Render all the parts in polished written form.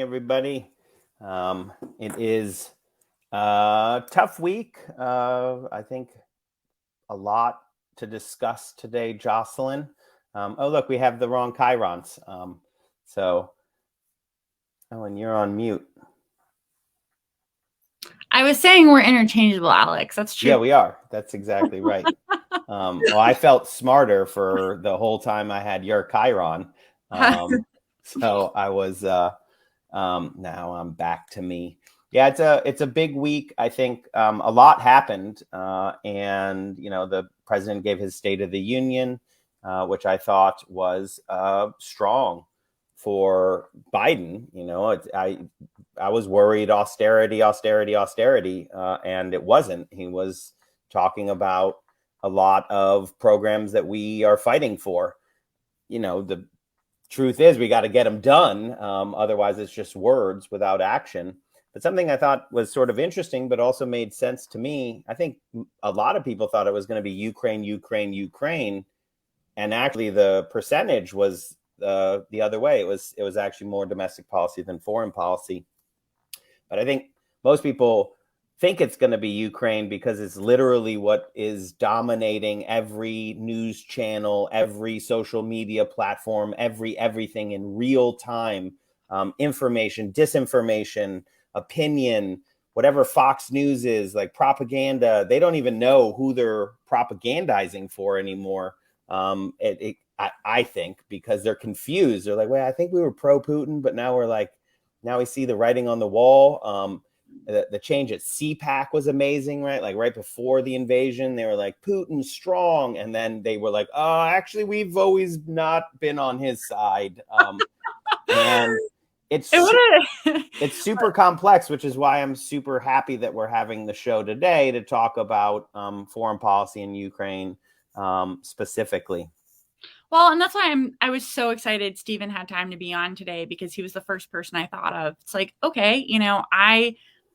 everybody. It is a tough week. I think a lot to discuss today, Jocelyn. Oh, look, we have the wrong chyrons. And you're on mute. I was saying we're interchangeable, Alex. That's true. Yeah, we are. That's exactly right. Well, I felt smarter for the whole time I had your chiron. So I was, now I'm back to me. Yeah, it's a big week. I think a lot happened. And, the president gave his State of the Union, which I thought was strong for Biden. I was worried austerity, and it wasn't. He was talking about a lot of programs that we are fighting for. The truth is we got to get them done. Otherwise, it's just words without action. But something I thought was sort of interesting, but also made sense to me. I think a lot of people thought it was going to be Ukraine. And actually, the percentage was the other way. It was actually more domestic policy than foreign policy. But I think most people think it's going to be Ukraine because it's literally what is dominating every news channel, every social media platform, everything in real time, information, disinformation, opinion, whatever Fox News is, like propaganda. They don't even know who they're propagandizing for anymore. I think because they're confused. They're like, wait, I think we were pro-Putin, but now we see the writing on the wall. The change at CPAC was amazing, right? Like right before the invasion, they were like, Putin's strong. And then they were like, oh, actually, we've always not been on his side. And it's super complex, which is why I'm super happy that we're having the show today to talk about foreign policy in Ukraine specifically. Well, and that's why I was so excited Stephen had time to be on today, because he was the first person I thought of. It's like, okay,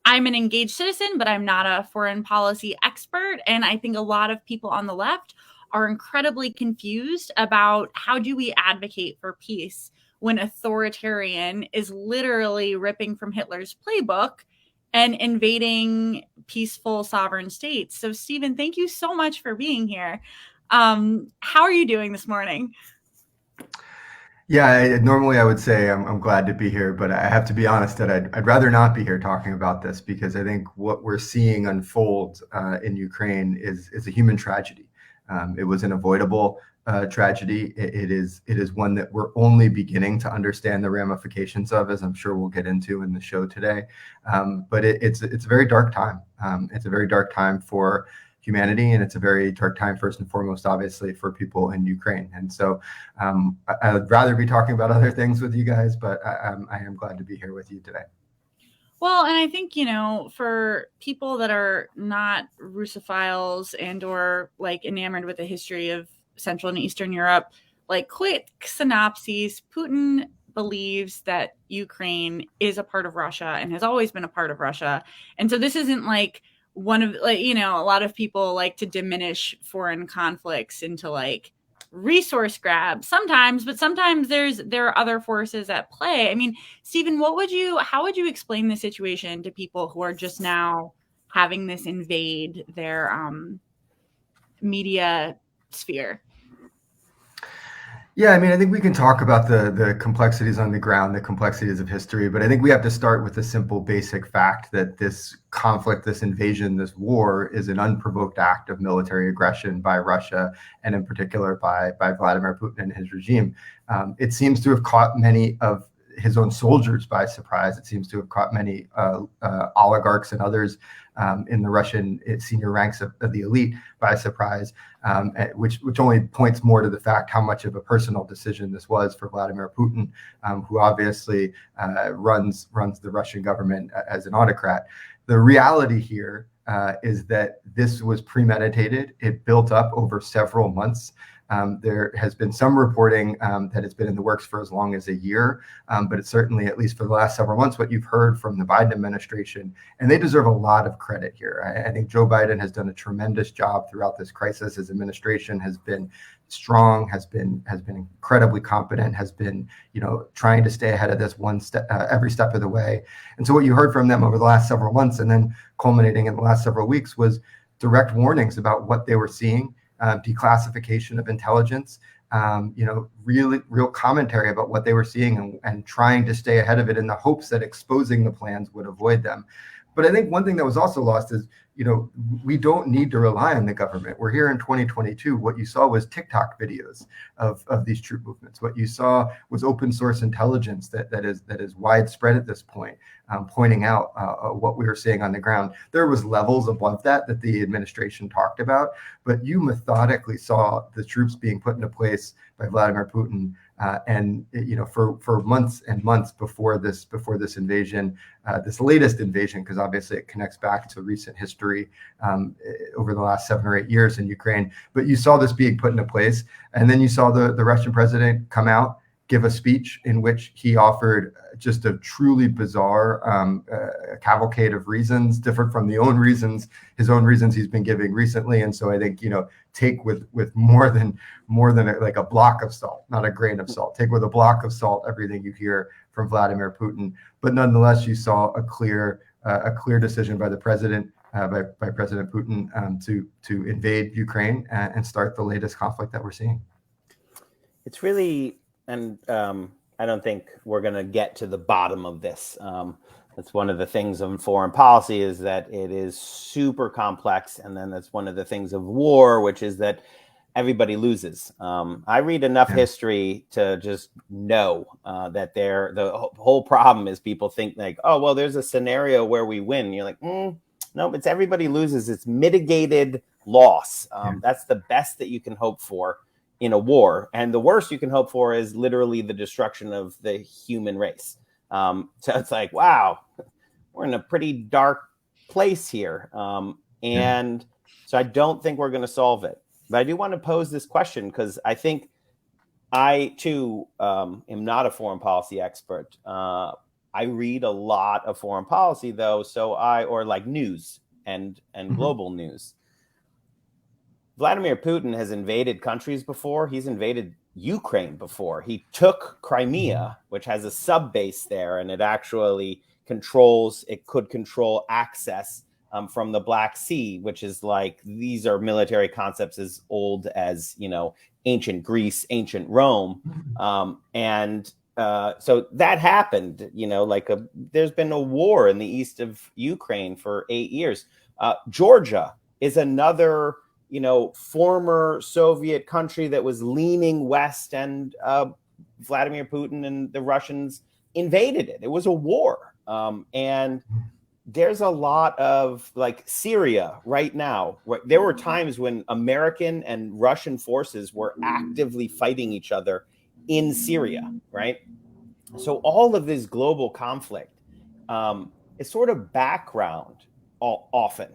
I'm an engaged citizen, but I'm not a foreign policy expert. And I think a lot of people on the left are incredibly confused about how do we advocate for peace when authoritarian is literally ripping from Hitler's playbook and invading peaceful sovereign states. So Stephen, thank you so much for being here. How are you doing this morning? Yeah, normally I would say I'm glad to be here, but I have to be honest that I'd rather not be here talking about this, because I think what we're seeing unfold in Ukraine is a human tragedy. It was an avoidable tragedy. It is one that we're only beginning to understand the ramifications of, as I'm sure we'll get into in the show today. But it's a very dark time. It's a very dark time for humanity, and it's a very dark time, first and foremost, obviously, for people in Ukraine. And so I would rather be talking about other things with you guys, but I am glad to be here with you today. Well, and I think, for people that are not Russophiles and or like enamored with the history of Central and Eastern Europe, like quick synopses, Putin believes that Ukraine is a part of Russia and has always been a part of Russia. And so this isn't like one of, a lot of people like to diminish foreign conflicts into like resource grabs sometimes, but sometimes there are other forces at play. I mean, Stephen, how would you explain the situation to people who are just now having this invade their media sphere? Yeah, I mean, I think we can talk about the complexities on the ground, the complexities of history, but I think we have to start with the simple basic fact that this conflict, this invasion, this war is an unprovoked act of military aggression by Russia, and in particular by Vladimir Putin and his regime. It seems to have caught many of his own soldiers by surprise. It seems to have caught many oligarchs and others in the Russian senior ranks of the elite by surprise, which only points more to the fact how much of a personal decision this was for Vladimir Putin, who obviously runs the Russian government as an autocrat. The reality here is that this was premeditated. It built up over several months. There has been some reporting that it's been in the works for as long as a year, but it's certainly, at least for the last several months, what you've heard from the Biden administration, and they deserve a lot of credit here. I think Joe Biden has done a tremendous job throughout this crisis. His administration has been strong, has been incredibly competent, has been trying to stay ahead of this one step every step of the way. And so what you heard from them over the last several months, and then culminating in the last several weeks, was direct warnings about what they were seeing, declassification of intelligence, real commentary about what they were seeing, and trying to stay ahead of it in the hopes that exposing the plans would avoid them. But I think one thing that was also lost is, we don't need to rely on the government. We're here in 2022. What you saw was TikTok videos of these troop movements. What you saw was open source intelligence that is widespread at this point, pointing out what we were seeing on the ground. There was levels above that the administration talked about, but you methodically saw the troops being put into place by Vladimir Putin, and for months and months before this invasion, this latest invasion, because obviously it connects back to recent history over the last 7 or 8 years in Ukraine. But you saw this being put into place, and then you saw the Russian president come out, give a speech in which he offered just a truly bizarre cavalcade of reasons, different from his own reasons he's been giving recently. And so I think, take with more than like a block of salt, not a grain of salt. Take with a block of salt everything you hear from Vladimir Putin. But nonetheless, you saw a clear decision by the president, by President Putin, to invade Ukraine and start the latest conflict that we're seeing. It's really, and I don't think we're going to get to the bottom of this. That's one of the things of foreign policy, is that it is super complex. And then that's one of the things of war, which is that everybody loses. I read enough history to just know that the whole problem is people think like, oh, well, there's a scenario where we win. You're like, no, it's everybody loses. It's mitigated loss. That's the best that you can hope for in a war. And the worst you can hope for is literally the destruction of the human race. So it's like, wow, we're in a pretty dark place here. And so I don't think we're going to solve it. But I do want to pose this question, because I think I, too, am not a foreign policy expert. I read a lot of foreign policy, though, or like news and global news. Vladimir Putin has invaded countries before. He's invaded Ukraine before. He took Crimea, which has a sub base there, and it actually could control access from the Black Sea, which is like, these are military concepts as old as, ancient Greece, ancient Rome. So that happened, there's been a war in the east of Ukraine for 8 years. Georgia is another, former Soviet country that was leaning west, and Vladimir Putin and the Russians invaded it. It was a war. And there's a lot of, like, Syria right now. There were times when American and Russian forces were actively fighting each other in Syria, right? So all of this global conflict is sort of background often,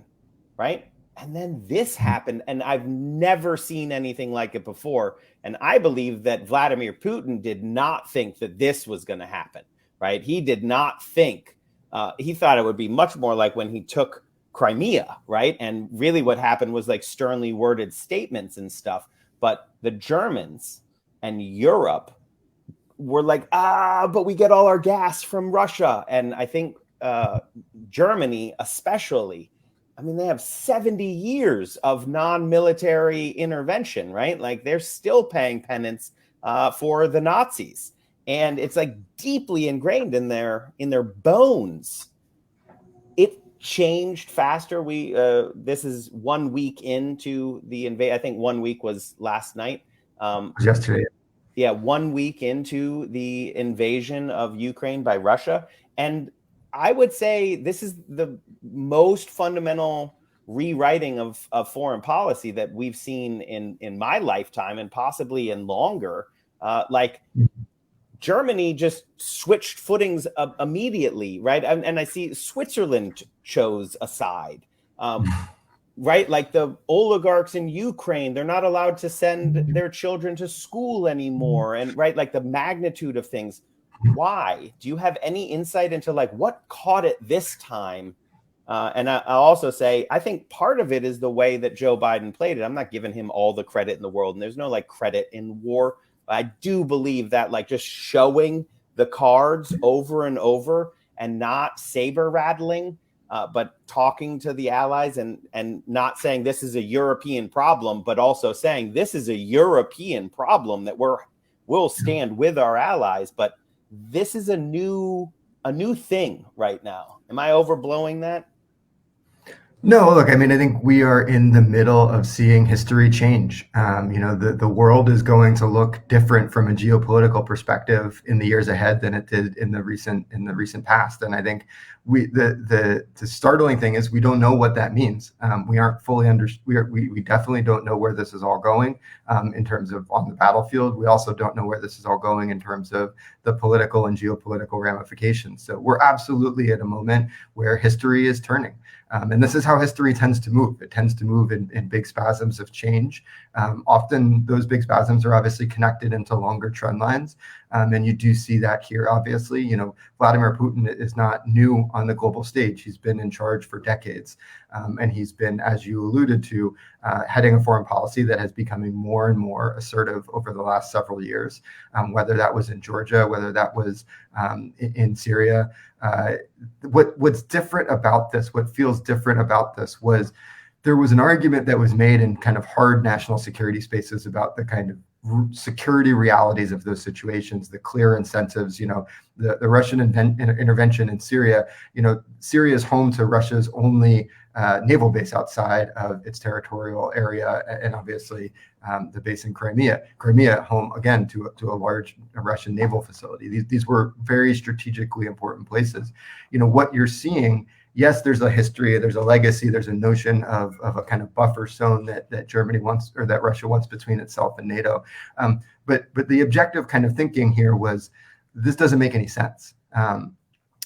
right? And then this happened, and I've never seen anything like it before. And I believe that Vladimir Putin did not think that this was going to happen, right? He did not think, he thought it would be much more like when he took Crimea, right? And really what happened was like sternly worded statements and stuff. But the Germans and Europe were like, but we get all our gas from Russia. And I think Germany especially, I mean, they have 70 years of non-military intervention, right? Like, they're still paying penance for the Nazis. And it's like deeply ingrained in their bones. It changed faster. This is 1 week into the invasion. I think 1 week was last night. Yesterday. Yeah, 1 week into the invasion of Ukraine by Russia. And I would say this is the most fundamental rewriting of foreign policy that we've seen in my lifetime, and possibly in longer. Germany just switched footings immediately, right? And I see Switzerland chose a side, right? Like the oligarchs in Ukraine, they're not allowed to send their children to school anymore. And right, like the magnitude of things. Why? Do you have any insight into like what caught it this time And I'll also say, I think part of it is the way that Joe Biden played it. I'm not giving him all the credit in the world, and there's no like credit in war. I do believe that like just showing the cards over and over and not saber rattling, but talking to the allies and not saying this is a European problem, but also saying this is a European problem that we'll stand with our allies. But this is a new thing right now. Am I overblowing that? No, look, I mean, I think we are in the middle of seeing history change. The world is going to look different from a geopolitical perspective in the years ahead than it did in the recent past. And I think the startling thing is we don't know what that means. We aren't fully we definitely don't know where this is all going in terms of on the battlefield. We also don't know where this is all going in terms of the political and geopolitical ramifications. So we're absolutely at a moment where history is turning. And this is how history tends to move. It tends to move in big spasms of change. Often those big spasms are obviously connected into longer trend lines. And you do see that here, obviously. Vladimir Putin is not new on the global stage. He's been in charge for decades. And he's been, as you alluded to, heading a foreign policy that has becoming more and more assertive over the last several years, whether that was in Georgia, whether that was in Syria. What's different about this, what feels different about this was there was an argument that was made in kind of hard national security spaces about the kind of security realities of those situations, the clear incentives, the Russian intervention in Syria. Syria is home to Russia's only naval base outside of its territorial area, and obviously the base in Crimea home again to a large Russian naval facility. These were very strategically important places. What you're seeing, yes, there's a history, there's a legacy, there's a notion of a kind of buffer zone that Germany wants, or that Russia wants, between itself and NATO. But the objective kind of thinking here was, this doesn't make any sense.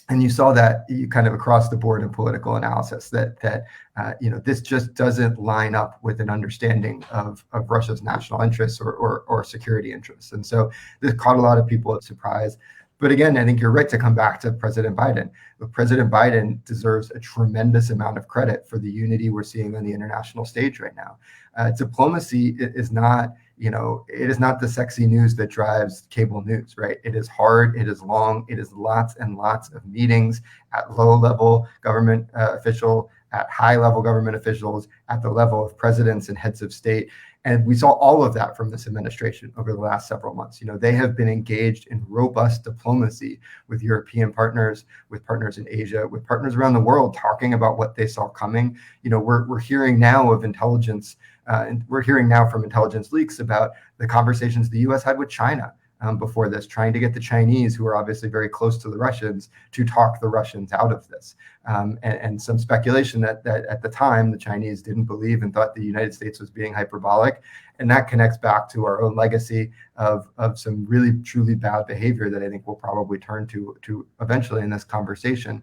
And you saw that kind of across the board in political analysis that this just doesn't line up with an understanding of Russia's national interests or security interests. And so this caught a lot of people at surprise. But again, I think you're right to come back to President Biden. But President Biden deserves a tremendous amount of credit for the unity we're seeing on the international stage right now. Diplomacy is not, it is not the sexy news that drives cable news, right? It is hard, it is long, it is lots and lots of meetings at low-level government official, at high-level government officials, at the level of presidents and heads of state. And we saw all of that from this administration over the last several months. They have been engaged in robust diplomacy with European partners, with partners in Asia, with partners around the world, talking about what they saw coming. We're hearing now of intelligence, and we're hearing now from intelligence leaks about the conversations the U.S. had with China before this, trying to get the Chinese, who are obviously very close to the Russians, to talk the Russians out of this. And some speculation that at the time the Chinese didn't believe and thought the United States was being hyperbolic. And that connects back to our own legacy of some really, truly bad behavior that I think we'll probably turn to eventually in this conversation.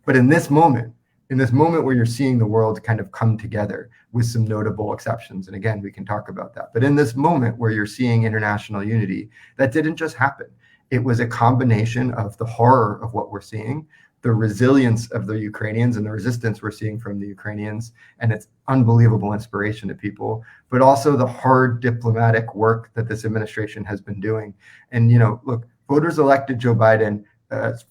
But in this moment where you're seeing the world kind of come together, with some notable exceptions, and again, we can talk about that. But in this moment where you're seeing international unity, that didn't just happen. It was a combination of the horror of what we're seeing, the resilience of the Ukrainians and the resistance we're seeing from the Ukrainians, and its unbelievable inspiration to people, but also the hard diplomatic work that this administration has been doing. And, look, voters elected Joe Biden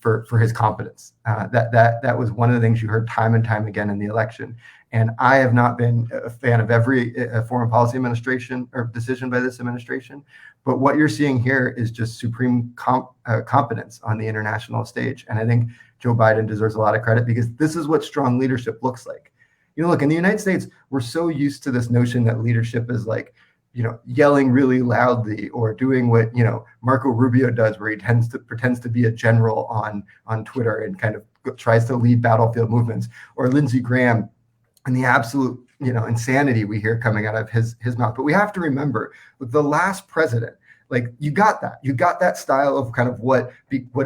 for his competence. That was one of the things you heard time and time again in the election. And I have not been a fan of every foreign policy administration or decision by this administration. But what you're seeing here is just supreme competence on the international stage. And I think Joe Biden deserves a lot of credit, because this is what strong leadership looks like. Look, in the United States, we're so used to this notion that leadership is like, yelling really loudly, or doing what, Marco Rubio does, where he pretends to be a general on Twitter and kind of tries to lead battlefield movements, or Lindsey Graham and the absolute, insanity we hear coming out of his mouth. But we have to remember, with the last president, like, you got that style of kind of what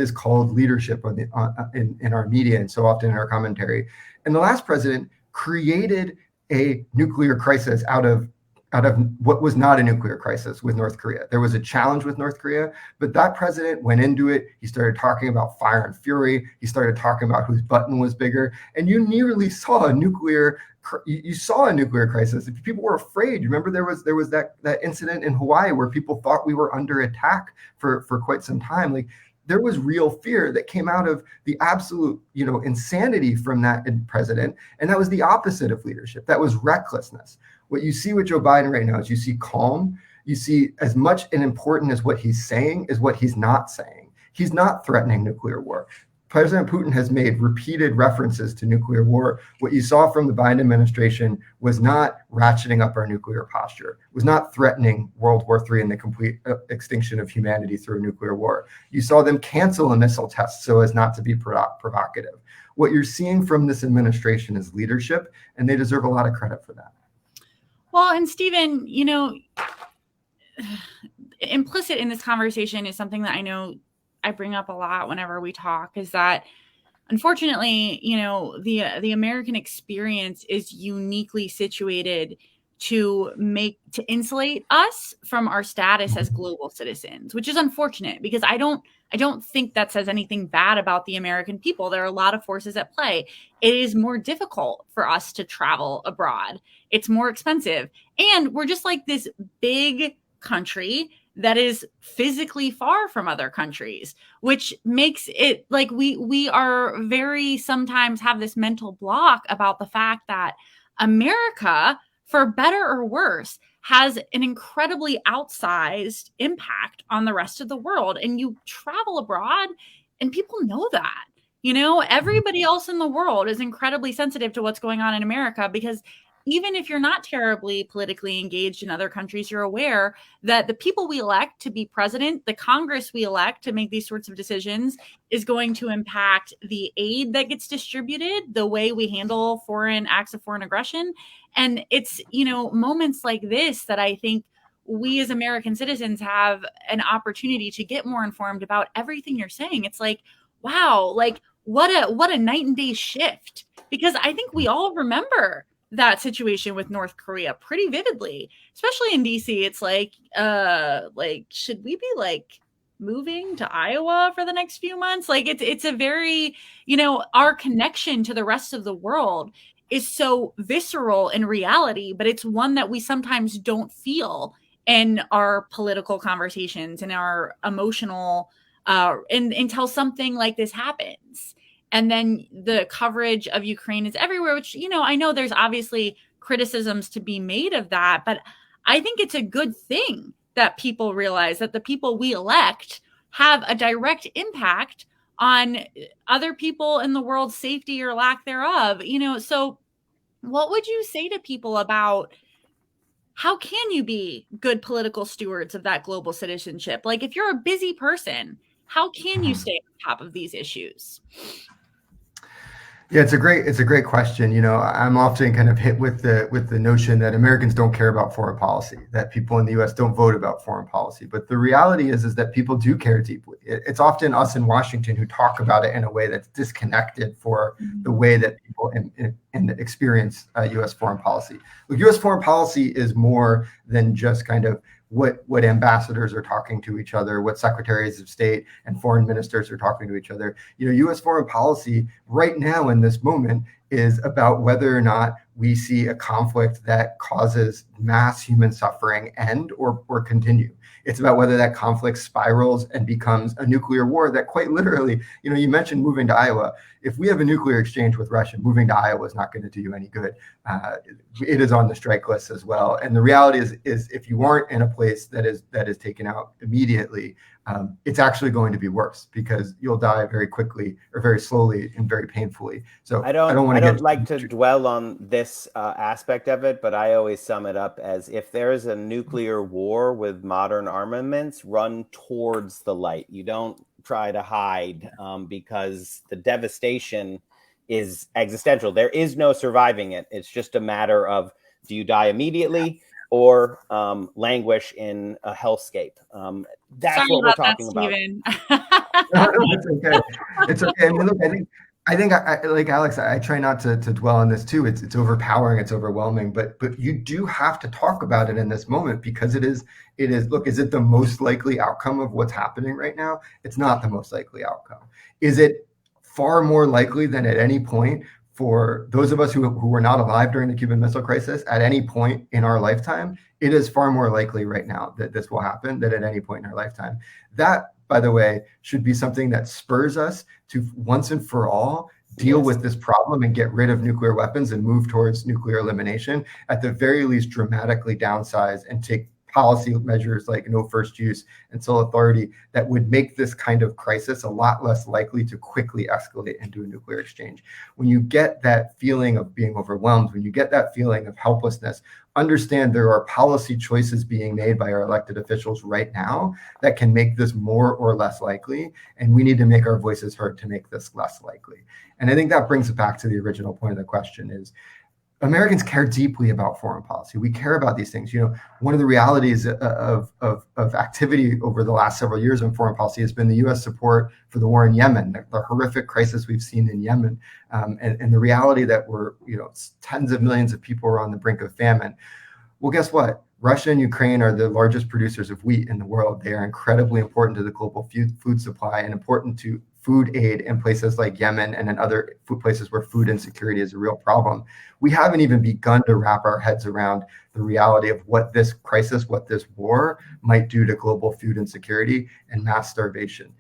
is called leadership in our media and so often in our commentary. And the last president created a nuclear crisis out of out of what was not a nuclear crisis with North Korea. There was a challenge with North Korea, but that president went into it. He started talking about fire and fury. He started talking about whose button was bigger. And you nearly saw a nuclear crisis. If people were afraid, remember there was that incident in Hawaii where people thought we were under attack for quite some time. Like, there was real fear that came out of the absolute, insanity from that president. And that was the opposite of leadership. That was recklessness. What you see with Joe Biden right now is you see calm. You see as much and important as what he's saying is what he's not saying. He's not threatening nuclear war. President Putin has made repeated references to nuclear war. What you saw from the Biden administration was not ratcheting up our nuclear posture, was not threatening World War III and the complete extinction of humanity through a nuclear war. You saw them cancel a missile test so as not to be provocative. What you're seeing from this administration is leadership, and they deserve a lot of credit for that. Well, and Stephen, implicit in this conversation is something that I know I bring up a lot whenever we talk, is that unfortunately, the American experience is uniquely situated to insulate us from our status as global citizens, which is unfortunate, because I don't think that says anything bad about the American people. There are a lot of forces at play. It is more difficult for us to travel abroad. It's more expensive. And we're just like this big country that is physically far from other countries, which makes it like we are very sometimes have this mental block about the fact that America, for better or worse, has an incredibly outsized impact on the rest of the world. And you travel abroad and people know that. Everybody else in the world is incredibly sensitive to what's going on in America, because even if you're not terribly politically engaged in other countries, you're aware that the people we elect to be president, the Congress we elect to make these sorts of decisions, is going to impact the aid that gets distributed, the way we handle foreign acts of foreign aggression. And it's, moments like this that I think we as American citizens have an opportunity to get more informed about everything you're saying. It's like, wow, like what a night and day shift, because I think we all remember that situation with North Korea pretty vividly, especially in DC. It's like should we be moving to Iowa for the next few months? It's a very, our connection to the rest of the world is so visceral in reality, but it's one that we sometimes don't feel in our political conversations and our emotional, until something like this happens. And then the coverage of Ukraine is everywhere, which, I know there's obviously criticisms to be made of that, but I think it's a good thing that people realize that the people we elect have a direct impact on other people in the world's safety or lack thereof. So what would you say to people about how can you be good political stewards of that global citizenship? Like, if you're a busy person, how can you stay on top of these issues? Yeah, it's a great question. I'm often kind of hit with the notion that Americans don't care about foreign policy, that people in the U.S. don't vote about foreign policy. But the reality is that people do care deeply. It's often us in Washington who talk about it in a way that's disconnected for the way that people experience U.S. foreign policy. Look, U.S. foreign policy is more than just kind of what ambassadors are talking to each other, what secretaries of state and foreign ministers are talking to each other. U.S. foreign policy right now in this moment is about whether or not we see a conflict that causes mass human suffering end or continue. It's about whether that conflict spirals and becomes a nuclear war that quite literally, you mentioned moving to Iowa. If we have a nuclear exchange with Russia, moving to Iowa is not going to do you any good. It is on the strike list as well. And the reality is if you aren't in a place that is taken out immediately, it's actually going to be worse, because you'll die very quickly or very slowly and very painfully. So I don't like to dwell on this aspect of it, but I always sum it up as, if there is a nuclear war with modern armaments, run towards the light. You don't try to hide, because the devastation is existential. There is no surviving it. It's just a matter of, do you die immediately or languish in a hellscape? That's Sorry what we're about talking that, about. No, it's okay. It's okay. I mean, look, I think I think like Alex, I try not to dwell on this too. It's overpowering, it's overwhelming, but you do have to talk about it in this moment because it is look, is it the most likely outcome of what's happening right now? It's not the most likely outcome. Is it far more likely than at any point for those of us who were not alive during the Cuban Missile Crisis at any point in our lifetime? It is far more likely right now that this will happen than at any point in our lifetime. That, by the way, should be something that spurs us to once and for all deal with this problem and get rid of nuclear weapons and move towards nuclear elimination, at the very least dramatically downsize and take policy measures like no first use and sole authority that would make this kind of crisis a lot less likely to quickly escalate into a nuclear exchange. When you get that feeling of being overwhelmed, when you get that feeling of helplessness, understand there are policy choices being made by our elected officials right now that can make this more or less likely, and we need to make our voices heard to make this less likely. And I think that brings it back to the original point of the question is, Americans care deeply about foreign policy. We care about these things. One of the realities of activity over the last several years in foreign policy has been the U.S. support for the war in Yemen, the horrific crisis we've seen in Yemen, and the reality that we're, tens of millions of people are on the brink of famine. Well, guess what? Russia and Ukraine are the largest producers of wheat in the world. They are incredibly important to the global food supply and important to food aid in places like Yemen and in other places where food insecurity is a real problem. We haven't even begun to wrap our heads around the reality of what this crisis, what this war might do to global food insecurity and mass starvation.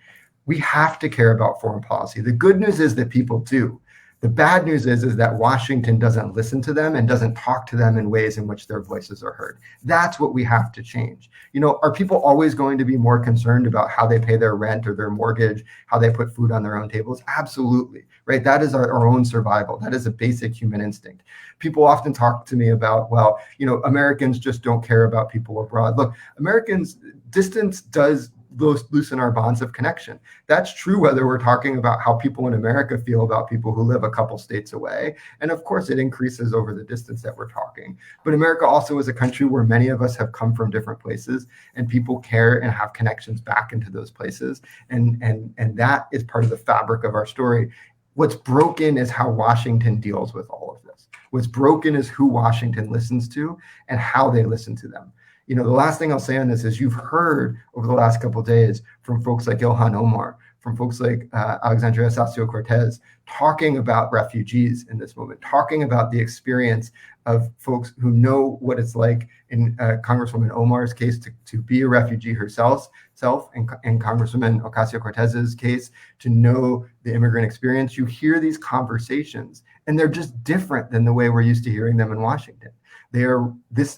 We have to care about foreign policy. The good news is that people do. The bad news is that Washington doesn't listen to them and doesn't talk to them in ways in which their voices are heard. That's what we have to change. Are people always going to be more concerned about how they pay their rent or their mortgage, how they put food on their own tables? Absolutely, right? That is our own survival. That is a basic human instinct. People often talk to me about, well, Americans just don't care about people abroad. Look, Americans, distance does loosen our bonds of connection. That's true whether we're talking about how people in America feel about people who live a couple states away. And of course, it increases over the distance that we're talking. But America also is a country where many of us have come from different places, and people care and have connections back into those places. And that is part of the fabric of our story. What's broken is how Washington deals with all of this. What's broken is who Washington listens to and how they listen to them. The last thing I'll say on this is you've heard over the last couple of days from folks like Ilhan Omar, from folks like Alexandria Ocasio-Cortez, talking about refugees in this moment, talking about the experience of folks who know what it's like in Congresswoman Omar's case to be a refugee herself, and Congresswoman Ocasio-Cortez's case to know the immigrant experience. You hear these conversations, and they're just different than the way we're used to hearing them in Washington.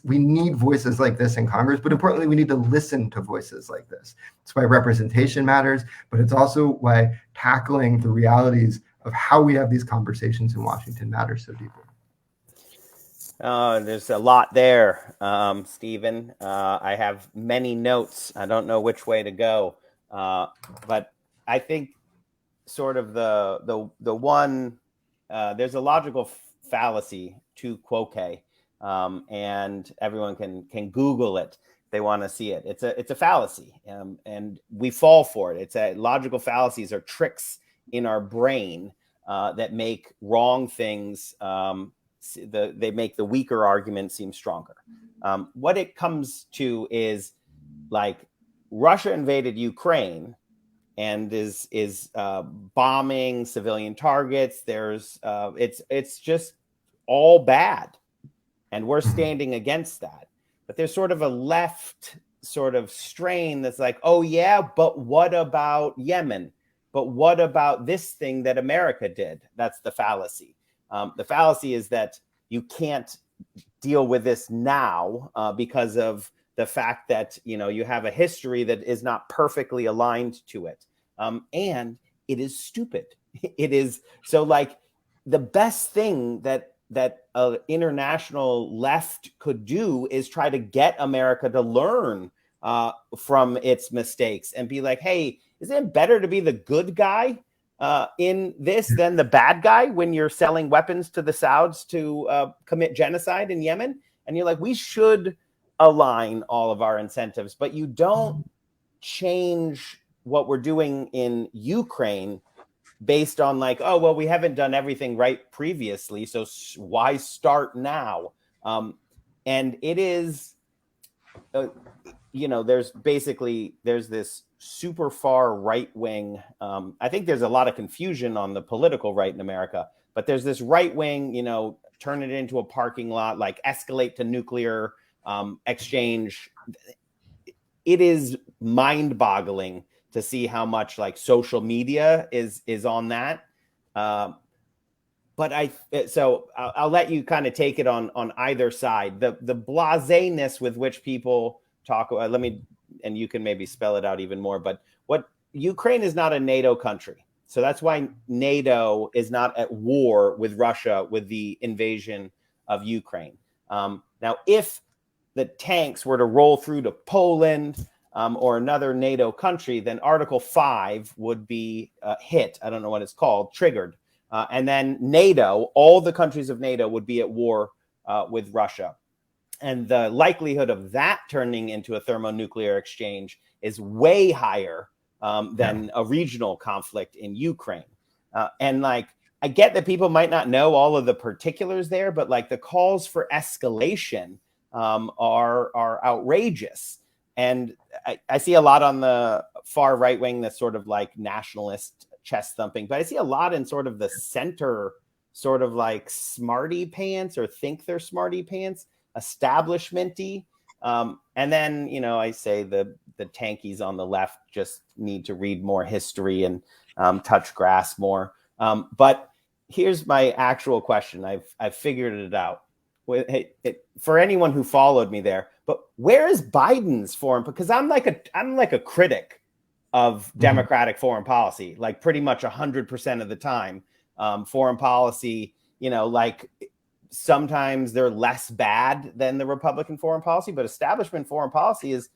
We need voices like this in Congress, but importantly, we need to listen to voices like this. It's why representation matters, but it's also why tackling the realities of how we have these conversations in Washington matters so deeply. There's a lot there, Stephen. I have many notes. I don't know which way to go, but I think sort of the one there's a logical fallacy to quoque. And everyone can Google it. They want to see it. It's a fallacy, and we fall for it. Logical fallacies are tricks in our brain that make wrong things. They make the weaker argument seem stronger. What it comes to is like Russia invaded Ukraine and is bombing civilian targets. It's just all bad. And we're standing against that. But there's sort of a left sort of strain that's like, oh, yeah, but what about Yemen? But what about this thing that America did? That's the fallacy. The fallacy is that you can't deal with this now because of the fact that, you have a history that is not perfectly aligned to it. And it is stupid. It is. So like the best thing that an international left could do is try to get America to learn from its mistakes and be like, hey, isn't it better to be the good guy in this than the bad guy when you're selling weapons to the Sauds to commit genocide in Yemen? And you're like, we should align all of our incentives, but you don't change what we're doing in Ukraine based on like, oh, well, we haven't done everything right previously, so why start now? And it is, there's this super far right wing. I think there's a lot of confusion on the political right in America, but there's this right wing, turn it into a parking lot, like escalate to nuclear exchange. It is mind boggling to see how much like social media is on that. But I'll let you kind of take it on either side. The blaseness with which people talk. And you can maybe spell it out even more. But Ukraine is not a NATO country, so that's why NATO is not at war with Russia with the invasion of Ukraine. Now, if the tanks were to roll through to Poland or another NATO country, then Article 5 would be hit. I don't know what it's called, triggered. And then NATO, all the countries of NATO would be at war with Russia. And the likelihood of that turning into a thermonuclear exchange is way higher than a regional conflict in Ukraine. And like, I get that people might not know all of the particulars there, but like the calls for escalation are outrageous. And I see a lot on the far right wing that's sort of like nationalist chest thumping, but I see a lot in sort of the center, sort of like smarty pants or think they're smarty pants, establishmenty. And then, I say the tankies on the left just need to read more history and touch grass more. But here's my actual question. I've figured it out. For anyone who followed me there, but where is Biden's foreign? Because I'm like a critic of Democratic foreign policy, like pretty much 100% of the time. Foreign policy, like sometimes they're less bad than the Republican foreign policy, but establishment foreign policy is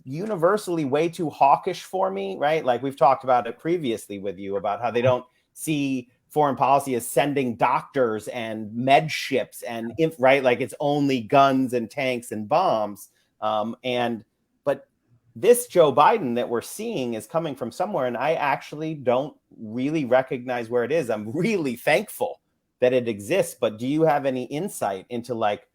universally way too hawkish for me, right? Like we've talked about it previously with you about how they don't see foreign policy as sending doctors and med ships and right, like it's only guns and tanks and bombs. But this Joe Biden that we're seeing is coming from somewhere, and I actually don't really recognize where it is. I'm really thankful that it exists, but do you have any insight into like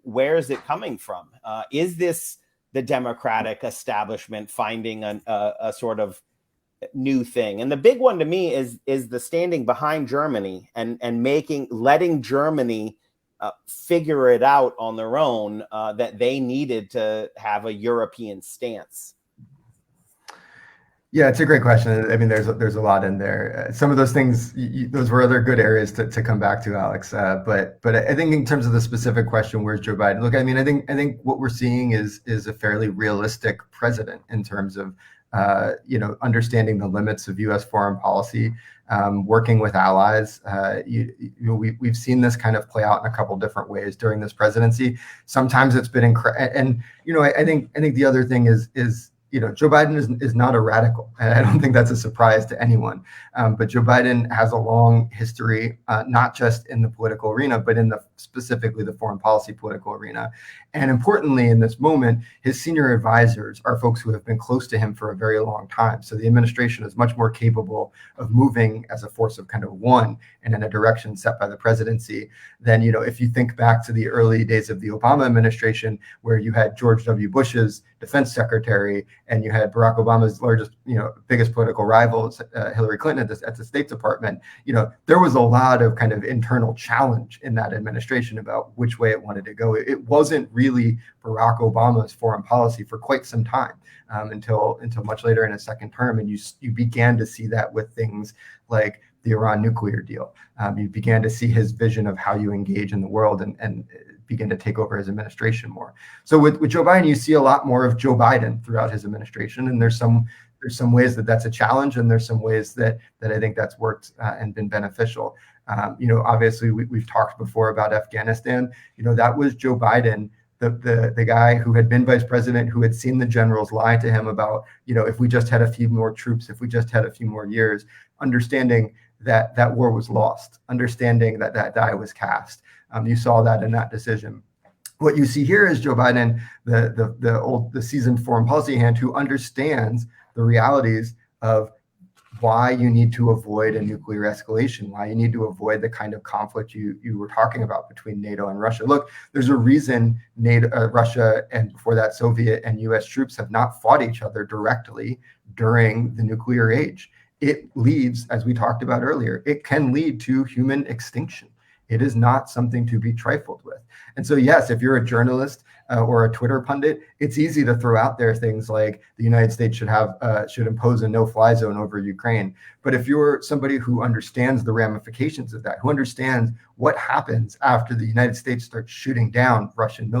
where is it coming from? Is this the Democratic establishment finding a sort of new thing? And the big one to me is the standing behind Germany and letting Germany figure it out on their own, that they needed to have a European stance. Yeah, it's a great question. I mean, there's a lot in there. Some of those things, those were other good areas to come back to, Alex. But I think in terms of the specific question, where's Joe Biden? Look, I mean, I think what we're seeing is a fairly realistic president in terms of understanding the limits of U.S. foreign policy, working with allies. We've seen this kind of play out in a couple different ways during this presidency. Sometimes it's been and I think the other thing is Joe Biden is not a radical, and I don't think that's a surprise to anyone. But Joe Biden has a long history, not just in the political arena, but in specifically the foreign policy political arena. And importantly, in this moment, his senior advisors are folks who have been close to him for a very long time. So the administration is much more capable of moving as a force of kind of one and in a direction set by the presidency than, if you think back to the early days of the Obama administration, where you had George W. Bush's defense secretary and you had Barack Obama's largest, biggest political rival, Hillary Clinton at the State Department. There was a lot of kind of internal challenge in that administration about which way it wanted to go. It wasn't really Barack Obama's foreign policy for quite some time, until much later in his second term. And you began to see that with things like the Iran nuclear deal. You began to see his vision of how you engage in the world and begin to take over his administration more. So with Joe Biden, you see a lot more of Joe Biden throughout his administration. And there's some ways that's a challenge, and there's some ways that I think that's worked and been beneficial. Obviously we've talked before about Afghanistan. That was Joe Biden, the guy who had been vice president, who had seen the generals lie to him about, if we just had a few more troops, if we just had a few more years, understanding that war was lost, understanding that die was cast. You saw that in that decision. What you see here is Joe Biden, the seasoned foreign policy hand, who understands the realities of why you need to avoid a nuclear escalation, why you need to avoid the kind of conflict you were talking about between NATO and Russia. Look, there's a reason Russia, and before that Soviet and US troops, have not fought each other directly during the nuclear age. It leads, as we talked about earlier, it can lead to human extinction. It is not something to be trifled with. And so, yes, if you're a journalist or a Twitter pundit, it's easy to throw out there things like the United States should impose a no-fly zone over Ukraine. But if you're somebody who understands the ramifications of that, who understands what happens after the United States starts shooting down Russian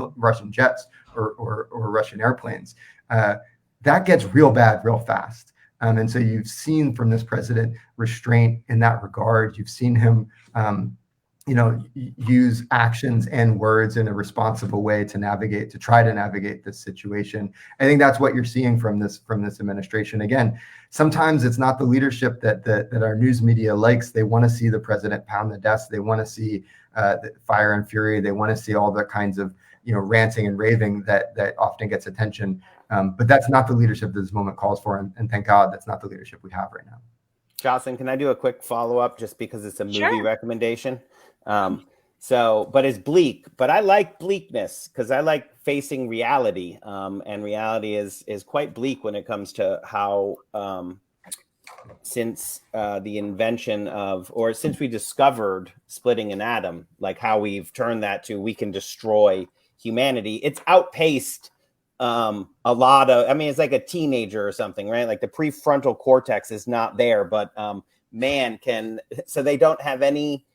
jets or Russian airplanes, that gets real bad real fast. And so you've seen from this president restraint in that regard. You've seen him use actions and words in a responsible way to try to navigate this situation. I think that's what you're seeing from this administration. Again, sometimes it's not the leadership that our news media likes. They want to see the president pound the desk. They want to see the fire and fury. They want to see all the kinds of ranting and raving that often gets attention. But that's not the leadership that this moment calls for. And thank God that's not the leadership we have right now. Jocelyn, can I do a quick follow-up just because it's a movie Sure. recommendation? But it's bleak, but I like bleakness because I like facing reality. And reality is quite bleak when it comes to how, since the invention of, or since we discovered splitting an atom, like how we've turned that to, we can destroy humanity. It's outpaced a lot of, I mean, it's like a teenager or something, right? Like the prefrontal cortex is not there, but man can, so they don't have any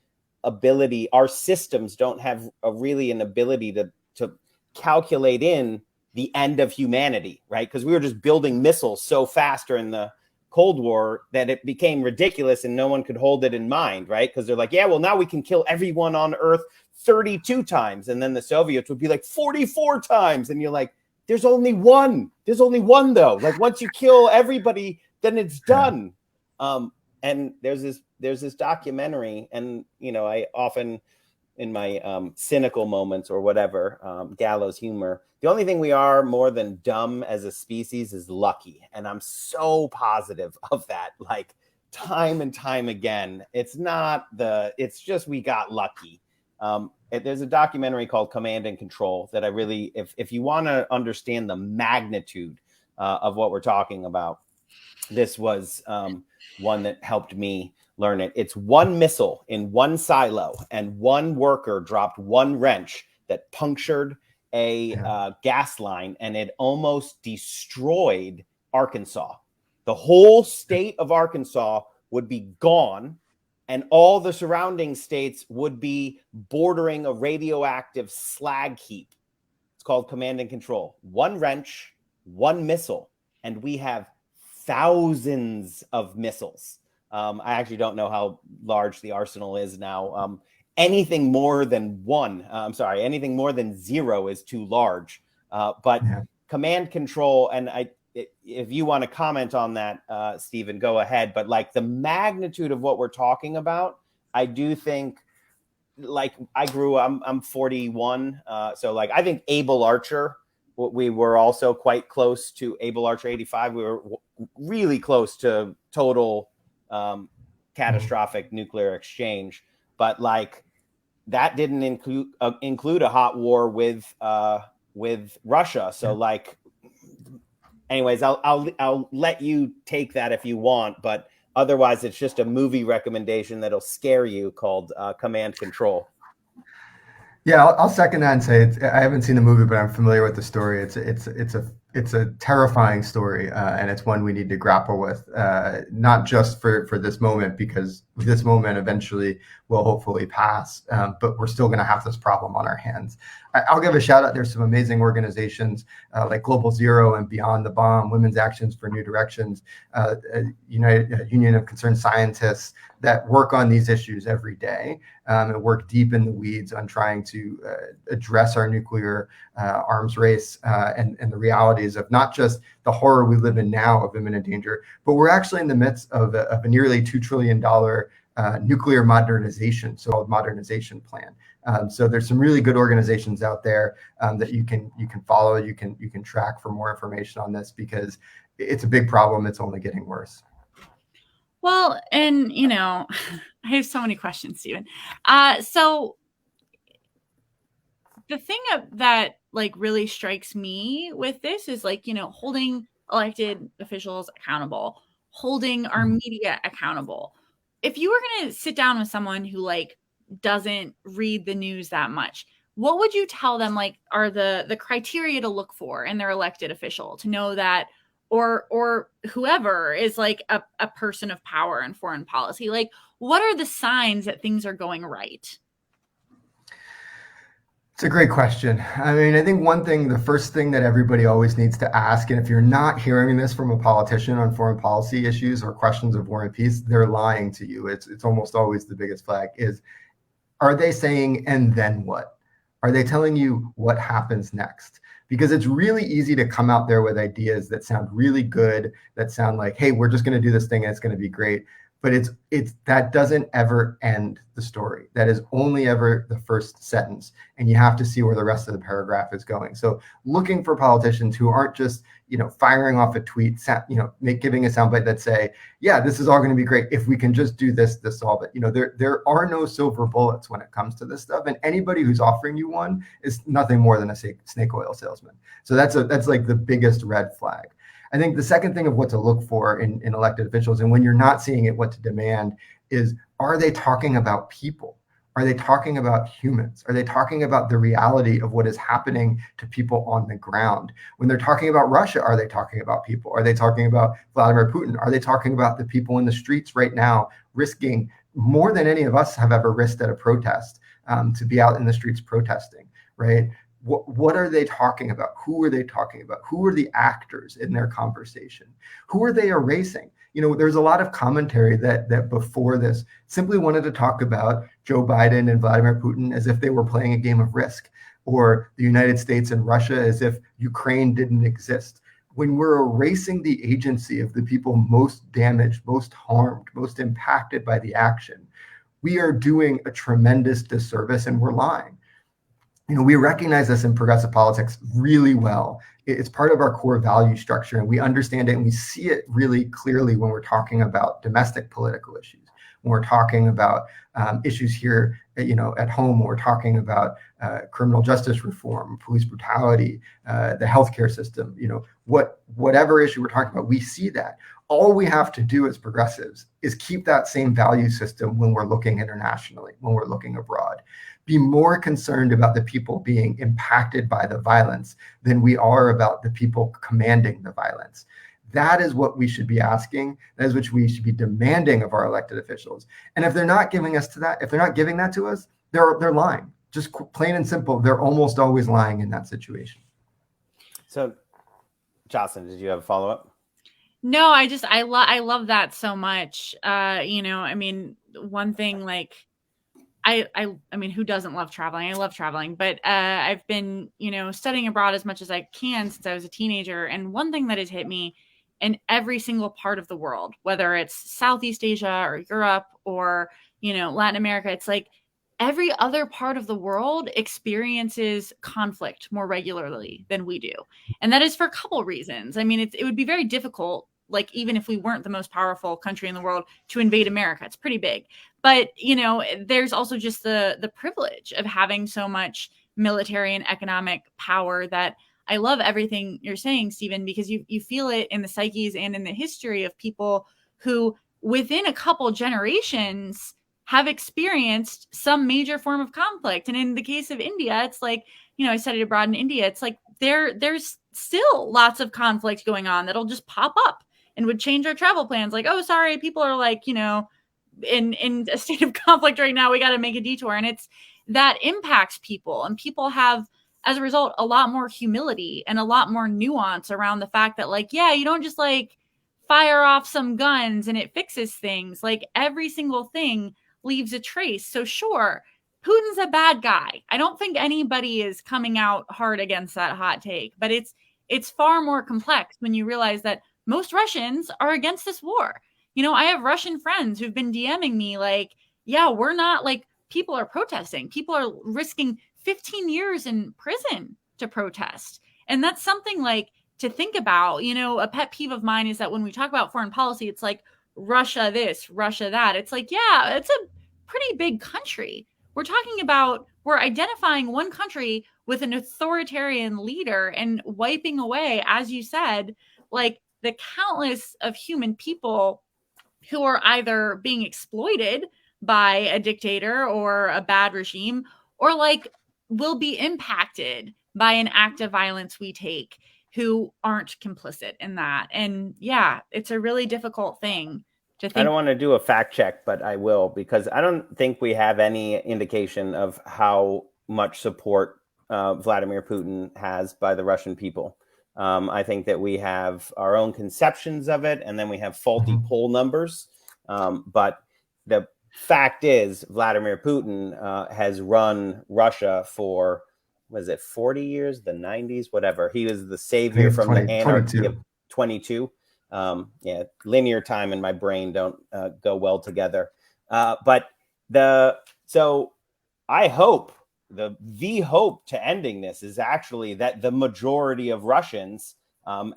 ability, our systems don't have an ability to calculate in the end of humanity, right? Because we were just building missiles so fast during the Cold War that it became ridiculous and no one could hold it in mind, right? Because they're like, yeah, well, now we can kill everyone on Earth 32 times. And then the Soviets would be like 44 times. And you're like, there's only one though. Like once you kill everybody, then it's done. And there's this documentary, and I often, in my cynical moments or whatever, gallows humor, the only thing we are more than dumb as a species is lucky, and I'm so positive of that. Like time and time again, it's just we got lucky. There's a documentary called Command and Control that I really, if you want to understand the magnitude of what we're talking about, this was one that helped me learn it. It's one missile in one silo, and one worker dropped one wrench that punctured a gas line, and it almost destroyed Arkansas. The whole state of Arkansas would be gone, and all the surrounding states would be bordering a radioactive slag heap. It's called Command and Control. One wrench, one missile, and we have thousands of missiles. I actually don't know how large the arsenal is now. Anything more than anything more than zero is too large. But Command Control, and if you want to comment on that, Stephen, go ahead. But like the magnitude of what we're talking about, I do think, like I'm 41. So like I think Able Archer, we were also quite close to Able Archer 85. We were really close to total catastrophic nuclear exchange, but like that didn't include a hot war with Russia. So like, anyways, I'll let you take that if you want, but otherwise it's just a movie recommendation that'll scare you called Command Control. Yeah, I'll second that and say I haven't seen the movie, but I'm familiar with the story. It's a terrifying story, and it's one we need to grapple with, not just for this moment, because this moment eventually will hopefully pass, but we're still going to have this problem on our hands. I'll give a shout out. There's some amazing organizations like Global Zero and Beyond the Bomb, Women's Actions for New Directions, Union of Concerned Scientists that work on these issues every day and work deep in the weeds on trying to address our nuclear arms race and the realities of not just the horror we live in now of imminent danger, but we're actually in the midst of a nearly $2 trillion nuclear modernization, so-called modernization plan. So there's some really good organizations out there that you can follow, you can track for more information on this, because it's a big problem. It's only getting worse. Well, and I have so many questions, Stephen. So the thing that like really strikes me with this is like, holding elected officials accountable, holding our media accountable. If you were going to sit down with someone who like doesn't read the news that much, what would you tell them like are the criteria to look for in their elected official to know that, or whoever is like a person of power in foreign policy? Like, what are the signs that things are going right? It's a great question. I mean, I think the first thing that everybody always needs to ask, and if you're not hearing this from a politician on foreign policy issues or questions of war and peace, they're lying to you. It's almost always the biggest flag is, are they saying, and then what? Are they telling you what happens next? Because it's really easy to come out there with ideas that sound really good, that sound like, hey, we're just going to do this thing and it's going to be great. But it's that doesn't ever end the story. That is only ever the first sentence, and you have to see where the rest of the paragraph is going. So looking for politicians who aren't just firing off a tweet, giving a soundbite that say, yeah, this is all going to be great if we can just do this to solve it. There are no silver bullets when it comes to this stuff, and anybody who's offering you one is nothing more than a snake oil salesman. So that's like the biggest red flag. I think the second thing of what to look for in elected officials, and when you're not seeing it, what to demand is, are they talking about people? Are they talking about humans? Are they talking about the reality of what is happening to people on the ground? When they're talking about Russia, are they talking about people? Are they talking about Vladimir Putin? Are they talking about the people in the streets right now risking more than any of us have ever risked at a protest, to be out in the streets protesting, right? What are they talking about? Who are they talking about? Who are the actors in their conversation? Who are they erasing? There's a lot of commentary that before this simply wanted to talk about Joe Biden and Vladimir Putin as if they were playing a game of Risk, or the United States and Russia as if Ukraine didn't exist. When we're erasing the agency of the people most damaged, most harmed, most impacted by the action, we are doing a tremendous disservice, and we're lying. We recognize this in progressive politics really well. It's part of our core value structure, and we understand it, and we see it really clearly when we're talking about domestic political issues, when we're talking about issues here, at home, when we're talking about criminal justice reform, police brutality, the healthcare system, whatever issue we're talking about, we see that. All we have to do as progressives is keep that same value system when we're looking internationally, when we're looking abroad. Be more concerned about the people being impacted by the violence than we are about the people commanding the violence. That is what we should be asking. That is what we should be demanding of our elected officials. And if they're not giving that to us, they're lying. Just plain and simple, they're almost always lying in that situation. So, Jocelyn, did you have a follow-up? No, I love that so much. I mean, one thing, like, I mean, who doesn't love traveling? I love traveling, but I've been, studying abroad as much as I can since I was a teenager. And one thing that has hit me in every single part of the world, whether it's Southeast Asia or Europe or, Latin America, it's like every other part of the world experiences conflict more regularly than we do. And that is for a couple reasons. I mean, it would be very difficult, like, even if we weren't the most powerful country in the world, to invade America. It's pretty big. But, there's also just the privilege of having so much military and economic power that I love everything you're saying, Stephen, because you feel it in the psyches and in the history of people who within a couple generations have experienced some major form of conflict. And in the case of India, it's like, I studied abroad in India. It's like there's still lots of conflict going on that'll just pop up and would change our travel plans. Like, oh, sorry, people are like, in a state of conflict right now, we got to make a detour. And it's that impacts people, and people have, as a result, a lot more humility and a lot more nuance around the fact that, like, yeah, you don't just like fire off some guns and it fixes things. Like, every single thing leaves a trace. So sure, Putin's a bad guy. I don't think anybody is coming out hard against that hot take, but it's far more complex when you realize that most Russians are against this war. I have Russian friends who've been DMing me like, yeah, we're not, like, people are protesting. People are risking 15 years in prison to protest. And that's something, like, to think about. A pet peeve of mine is that when we talk about foreign policy, it's like Russia this, Russia that. It's like, yeah, it's a pretty big country. We're identifying one country with an authoritarian leader and wiping away, as you said, like the countless of human people who are either being exploited by a dictator or a bad regime, or like will be impacted by an act of violence we take, who aren't complicit in that. And yeah, it's a really difficult thing to I think. don't want to do a fact check, but I will, because I don't think we have any indication of how much support Vladimir Putin has by the Russian people. I think that we have our own conceptions of it, and then we have faulty poll numbers. But the fact is, Vladimir Putin has run Russia for, was it 40 years, the 90s, whatever. He was the savior from the anarchy of 22. Yeah, linear time and my brain don't go well together. So I hope the hope to ending this is actually that the majority of Russians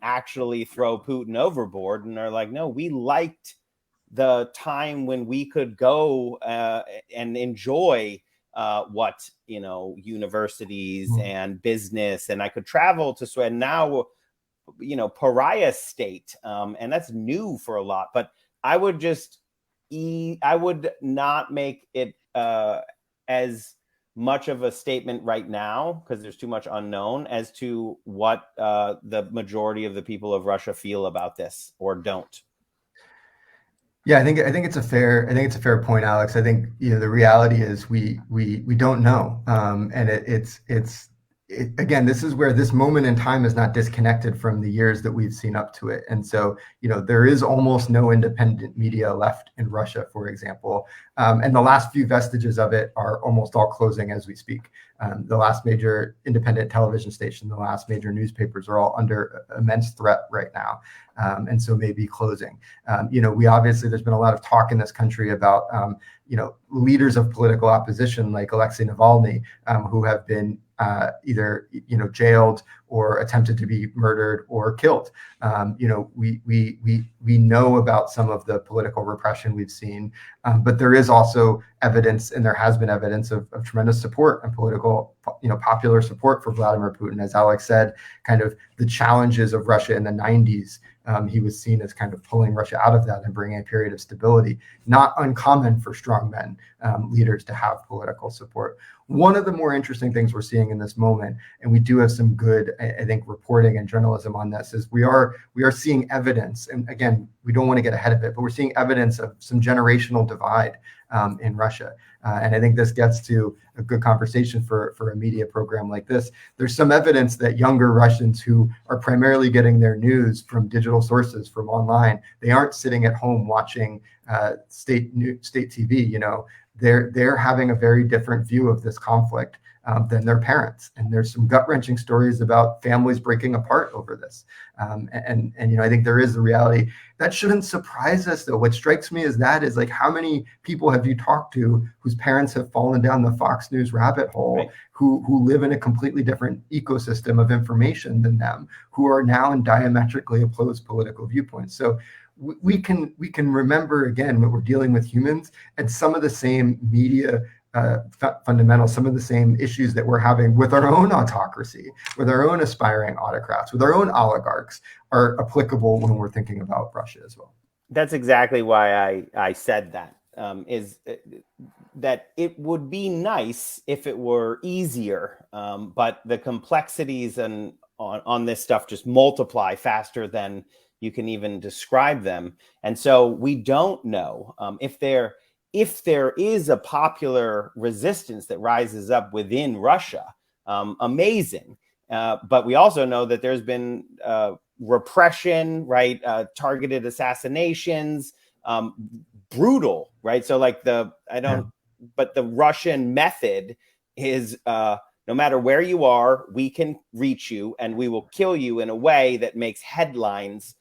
actually throw Putin overboard and are like, no, we liked the time when we could go and enjoy what, universities and business, and I could travel to Sweden. Now, pariah state, and that's new for a lot. But I would not make it as much of a statement right now, because there's too much unknown as to what the majority of the people of Russia feel about this or don't. Yeah, I think it's a fair point, Alex. I think the reality is we don't know, and again, this is where this moment in time is not disconnected from the years that we've seen up to it. And so, there is almost no independent media left in Russia, for example. And the last few vestiges of it are almost all closing as we speak. The last major independent television station, the last major newspapers are all under immense threat right now. And so maybe closing. We obviously, there's been a lot of talk in this country about, leaders of political opposition like Alexei Navalny, who have been either jailed or attempted to be murdered or killed. We know about some of the political repression we've seen, but there is also evidence, and there has been evidence of tremendous support and political, popular support for Vladimir Putin. As Alex said, kind of the challenges of Russia in the 90s. He was seen as kind of pulling Russia out of that and bringing a period of stability. Not uncommon for strongmen leaders to have political support. One of the more interesting things we're seeing in this moment, and we do have some good, I think, reporting and journalism on this, is we are seeing evidence. And again, we don't want to get ahead of it, but we're seeing evidence of some generational divide in Russia. And I think this gets to a good conversation for a media program like this. There's some evidence that younger Russians who are primarily getting their news from digital sources, from online, they aren't sitting at home watching state TV. They're having a very different view of this conflict than their parents. And there's some gut-wrenching stories about families breaking apart over this. And I think there is a reality that shouldn't surprise us, though. What strikes me is like, how many people have you talked to whose parents have fallen down the Fox News rabbit hole, right, who live in a completely different ecosystem of information than them, who are now in diametrically opposed political viewpoints? So we can remember, again, what we're dealing with humans, and some of the same media fundamentals, some of the same issues that we're having with our own autocracy, with our own aspiring autocrats, with our own oligarchs, are applicable when we're thinking about Russia as well. That's exactly why I said that, is that it would be nice if it were easier, but the complexities on this stuff just multiply faster than you can even describe them. And so we don't know if there is a popular resistance that rises up within Russia. Amazing. But we also know that there's been repression, right? Targeted assassinations, brutal, right? So like but the Russian method is, no matter where you are, we can reach you and we will kill you in a way that makes headlines.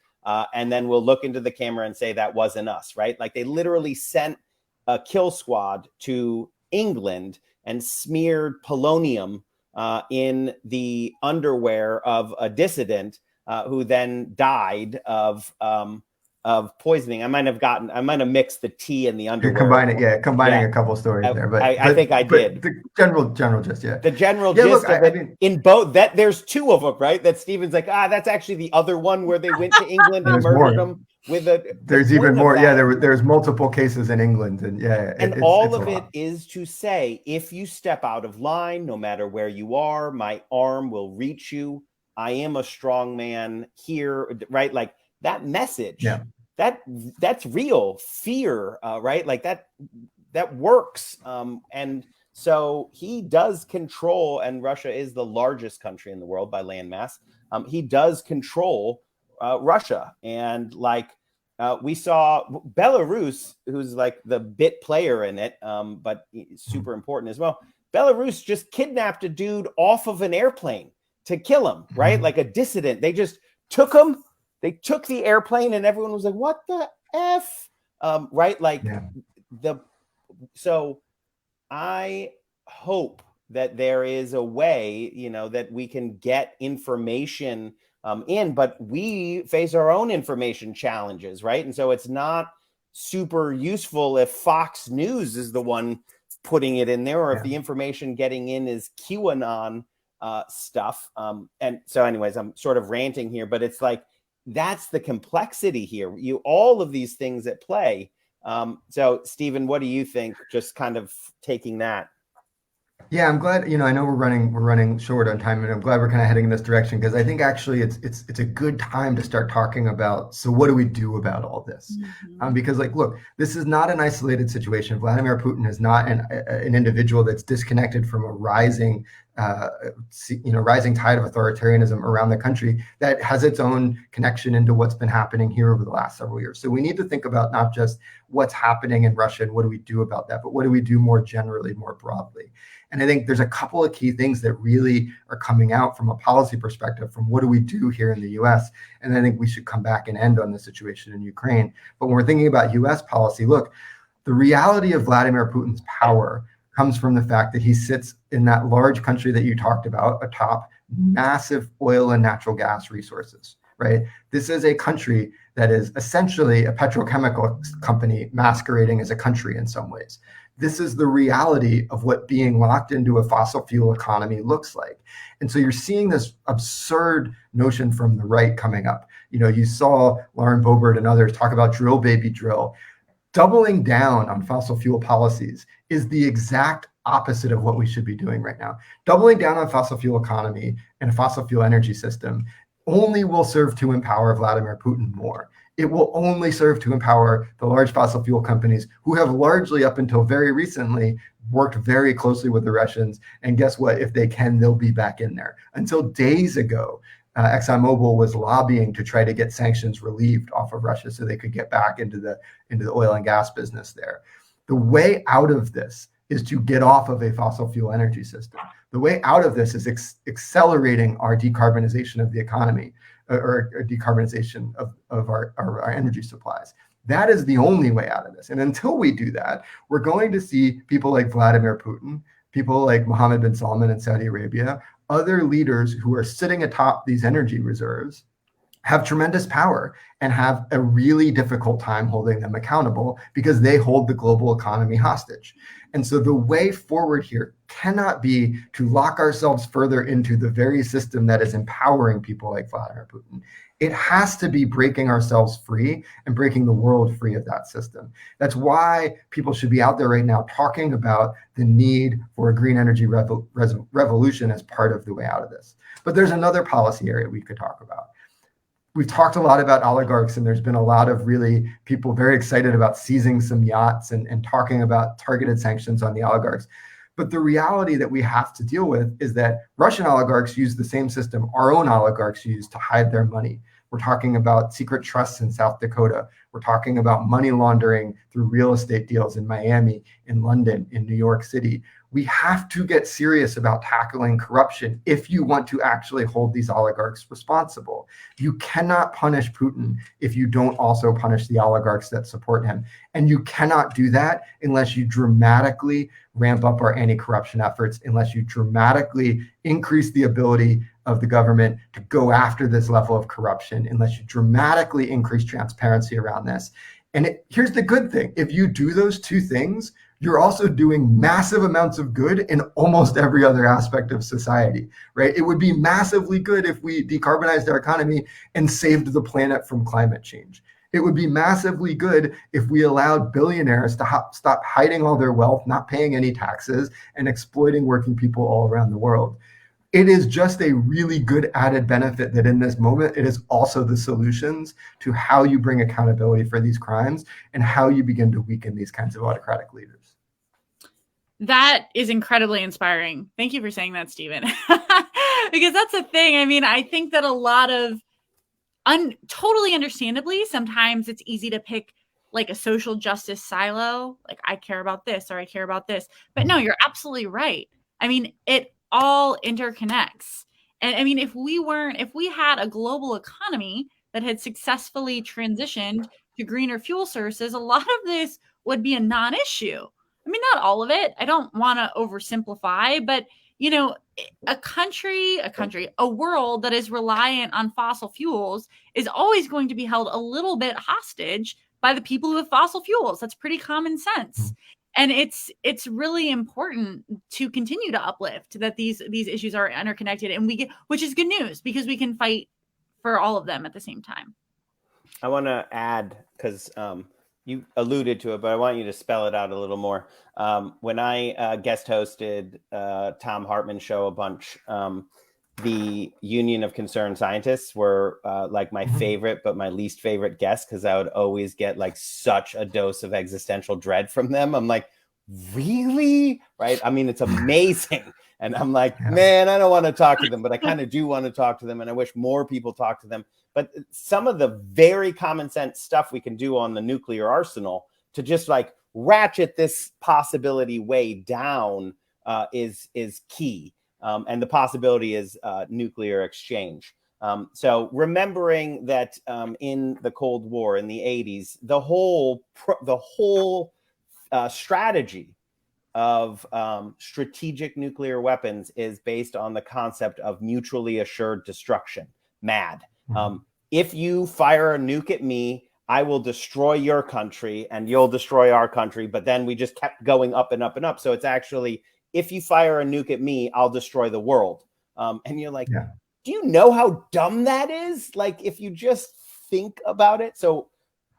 And then we'll look into the camera and say that wasn't us, right? Like they literally sent a kill squad to England and smeared polonium in the underwear of a dissident who then died of of poisoning. I might have mixed the tea and the underwear. You're combining a couple stories there, but I think I did. The general gist, The general gist of it, in both, that there's two of them, right? That Stephen's like, that's actually the other one where they went to England and murdered them with a. There's even more. Yeah, there's multiple cases in England, and all of it is to say, if you step out of line, no matter where you are, my arm will reach you. I am a strong man here, right? Like that message. Yeah. That's real fear, right? Like that works. And so he does control, and Russia is the largest country in the world by landmass. He does control Russia. And like we saw Belarus, who's like the bit player in it, but super important as well. Belarus just kidnapped a dude off of an airplane to kill him, right? Like a dissident. They just took him. They took the airplane, and everyone was like, "What the F?" Right? Like So I hope that there is a way, that we can get information in, but we face our own information challenges, right? And so it's not super useful if Fox News is the one putting it in there, or if the information getting in is QAnon stuff. And so anyways, I'm sort of ranting here, but it's like, that's the complexity here. All of these things at play. So Stephen, what do you think? Just kind of taking that. Yeah, I'm glad, I know we're running short on time, and I'm glad we're kind of heading in this direction, because I think actually it's a good time to start talking about, so what do we do about all this? Because look, this is not an isolated situation. Vladimir Putin is not an individual that's disconnected from a rising tide of authoritarianism around the country that has its own connection into what's been happening here over the last several years. So we need to think about not just what's happening in Russia and what do we do about that, but what do we do more generally, more broadly. And I think there's a couple of key things that really are coming out from a policy perspective from what do we do here in the US. And I think we should come back and end on the situation in Ukraine. But when we're thinking about US policy, look, the reality of Vladimir Putin's power comes from the fact that he sits in that large country that you talked about, atop massive oil and natural gas resources, right? This is a country that is essentially a petrochemical company masquerading as a country in some ways. This is the reality of what being locked into a fossil fuel economy looks like. And so you're seeing this absurd notion from the right coming up. You saw Lauren Boebert and others talk about drill, baby, drill. Doubling down on fossil fuel policies is the exact opposite of what we should be doing right now. Doubling down on fossil fuel economy and a fossil fuel energy system only will serve to empower Vladimir Putin more. It will only serve to empower the large fossil fuel companies who have largely, up until very recently, worked very closely with the Russians. And guess what? If they can, they'll be back in there. Until days ago, ExxonMobil was lobbying to try to get sanctions relieved off of Russia so they could get back into the oil and gas business there. The way out of this is to get off of a fossil fuel energy system. The way out of this is accelerating our decarbonization of the economy, or decarbonization of our energy supplies. That is the only way out of this. And until we do that, we're going to see people like Vladimir Putin, people like Mohammed bin Salman in Saudi Arabia, other leaders who are sitting atop these energy reserves, have tremendous power and have a really difficult time holding them accountable because they hold the global economy hostage. And so the way forward here cannot be to lock ourselves further into the very system that is empowering people like Vladimir Putin. It has to be breaking ourselves free and breaking the world free of that system. That's why people should be out there right now talking about the need for a green energy revolution as part of the way out of this. But there's another policy area we could talk about. We've talked a lot about oligarchs, and there's been a lot of really people very excited about seizing some yachts and talking about targeted sanctions on the oligarchs. But the reality that we have to deal with is that Russian oligarchs use the same system our own oligarchs use to hide their money. We're talking about secret trusts in South Dakota. We're talking about money laundering through real estate deals in Miami, in London, in New York City. We have to get serious about tackling corruption if you want to actually hold these oligarchs responsible. You cannot punish Putin if you don't also punish the oligarchs that support him. And you cannot do that unless you dramatically ramp up our anti-corruption efforts, unless you dramatically increase the ability of the government to go after this level of corruption, unless you dramatically increase transparency around this. And here's the good thing. If you do those two things, you're also doing massive amounts of good in almost every other aspect of society, right? It would be massively good if we decarbonized our economy and saved the planet from climate change. It would be massively good if we allowed billionaires to stop hiding all their wealth, not paying any taxes, and exploiting working people all around the world. It is just a really good added benefit that in this moment, it is also the solutions to how you bring accountability for these crimes and how you begin to weaken these kinds of autocratic leaders. That is incredibly inspiring. Thank you for saying that, Stephen. Because that's the thing. I mean, I think that a lot of totally understandably, sometimes it's easy to pick like a social justice silo. Like, I care about this or I care about this. But no, you're absolutely right. I mean, it all interconnects. And I mean, if we had a global economy that had successfully transitioned to greener fuel sources, a lot of this would be a non-issue. I mean, not all of it. I don't want to oversimplify, but you know, a world that is reliant on fossil fuels is always going to be held a little bit hostage by the people who have fossil fuels. That's pretty common sense. And it's really important to continue to uplift that these issues are interconnected, and which is good news because we can fight for all of them at the same time. I want to add, because you alluded to it, but I want you to spell it out a little more. When I guest hosted Tom Hartman's show a bunch, the Union of Concerned Scientists were like my favorite, but my least favorite guests, because I would always get like such a dose of existential dread from them. I'm like, really? Right? I mean, it's amazing. And I'm like, man, I don't want to talk to them, but I kind of do want to talk to them. And I wish more people talk to them. But some of the very common sense stuff we can do on the nuclear arsenal to just like ratchet this possibility way down is key. And the possibility is nuclear exchange. So remembering that in the Cold War in the 80s, the whole strategy of strategic nuclear weapons is based on the concept of mutually assured destruction, MAD. If you fire a nuke at me, I will destroy your country and you'll destroy our country. But then we just kept going up and up and up. So it's actually, if you fire a nuke at me, I'll destroy the world. And you're like, do you know how dumb that is? Like, if you just think about it. So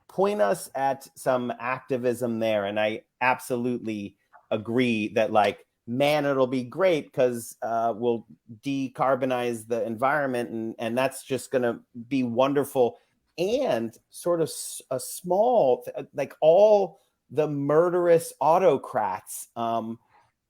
point us at some activism there. And I absolutely agree that, like, man, it'll be great because we'll decarbonize the environment and that's just going to be wonderful. And sort of a small, like all the murderous autocrats,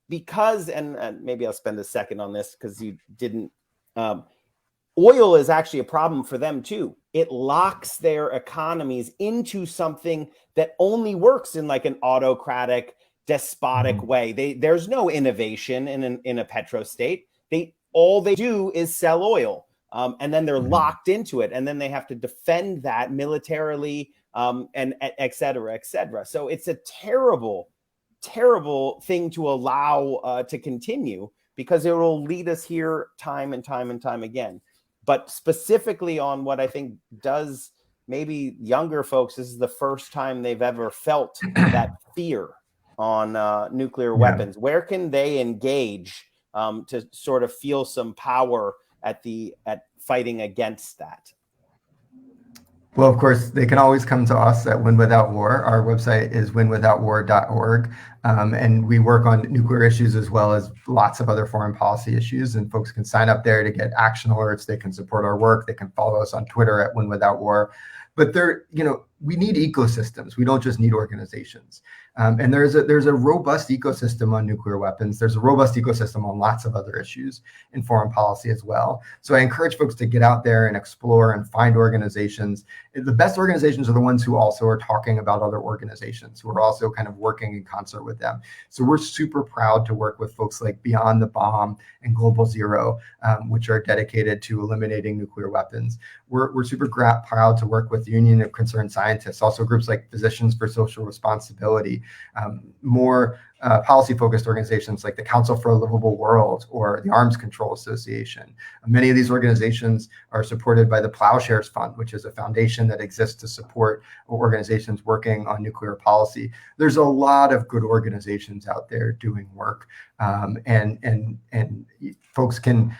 because, and maybe I'll spend a second on this because you didn't, oil is actually a problem for them too. It locks their economies into something that only works in like an autocratic, despotic way. There's no innovation in a petrostate. All they do is sell oil, and then they're locked into it, and then they have to defend that militarily, and et cetera, et cetera. So it's a terrible, terrible thing to allow to continue because it will lead us here time and time and time again. But specifically on what I think does maybe younger folks, this is the first time they've ever felt that fear on nuclear weapons. Where can they engage to sort of feel some power at fighting against that? Well, of course, they can always come to us at Win Without War. Our website is winwithoutwar.org. And we work on nuclear issues as well as lots of other foreign policy issues. And folks can sign up there to get action alerts. They can support our work. They can follow us on Twitter at Win Without War. But we need ecosystems. We don't just need organizations. And there's a robust ecosystem on nuclear weapons. There's a robust ecosystem on lots of other issues in foreign policy as well. So I encourage folks to get out there and explore and find organizations. The best organizations are the ones who also are talking about other organizations, who are also kind of working in concert with them. So we're super proud to work with folks like Beyond the Bomb and Global Zero, which are dedicated to eliminating nuclear weapons. We're super proud to work with the Union of Concerned Scientists, also groups like Physicians for Social Responsibility, more policy-focused organizations like the Council for a Livable World or the Arms Control Association. Many of these organizations are supported by the Plowshares Fund, which is a foundation that exists to support organizations working on nuclear policy. There's a lot of good organizations out there doing work, and folks can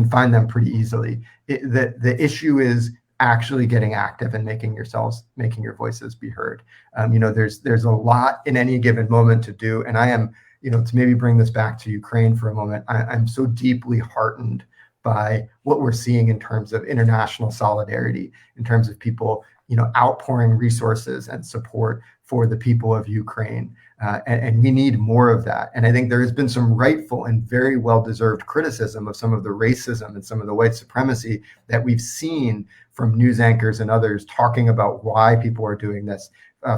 find them pretty easily. The issue is actually getting active and making your voices be heard. There's a lot in any given moment to do, and I am, to maybe bring this back to Ukraine for a moment, I'm so deeply heartened by what we're seeing in terms of international solidarity, in terms of people, outpouring resources and support for the people of Ukraine. And we need more of that. And I think there has been some rightful and very well-deserved criticism of some of the racism and some of the white supremacy that we've seen from news anchors and others talking about why people are doing this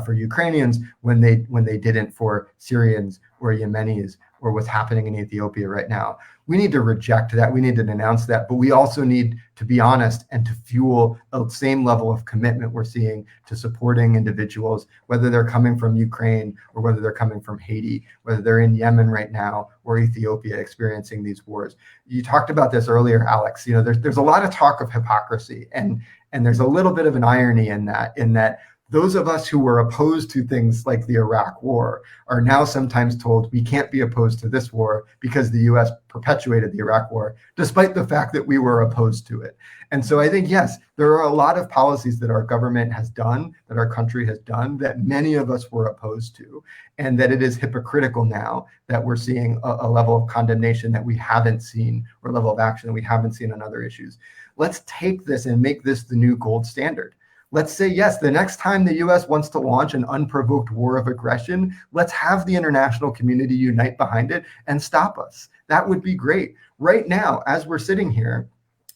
for Ukrainians when they didn't for Syrians or Yemenis or what's happening in Ethiopia right now. We need to reject that. We need to denounce that. But we also need to be honest and to fuel the same level of commitment we're seeing to supporting individuals, whether they're coming from Ukraine or whether they're coming from Haiti, whether they're in Yemen right now or Ethiopia experiencing these wars. You talked about this earlier, Alex. There's a lot of talk of hypocrisy, and there's a little bit of an irony in that those of us who were opposed to things like the Iraq War are now sometimes told we can't be opposed to this war because the US perpetuated the Iraq War, despite the fact that we were opposed to it. And so I think, yes, there are a lot of policies that our government has done, that our country has done, that many of us were opposed to, and that it is hypocritical now that we're seeing a level of condemnation that we haven't seen, or level of action that we haven't seen on other issues. Let's take this and make this the new gold standard. Let's say, yes, the next time the US wants to launch an unprovoked war of aggression, let's have the international community unite behind it and stop us. That would be great. Right now, as we're sitting here,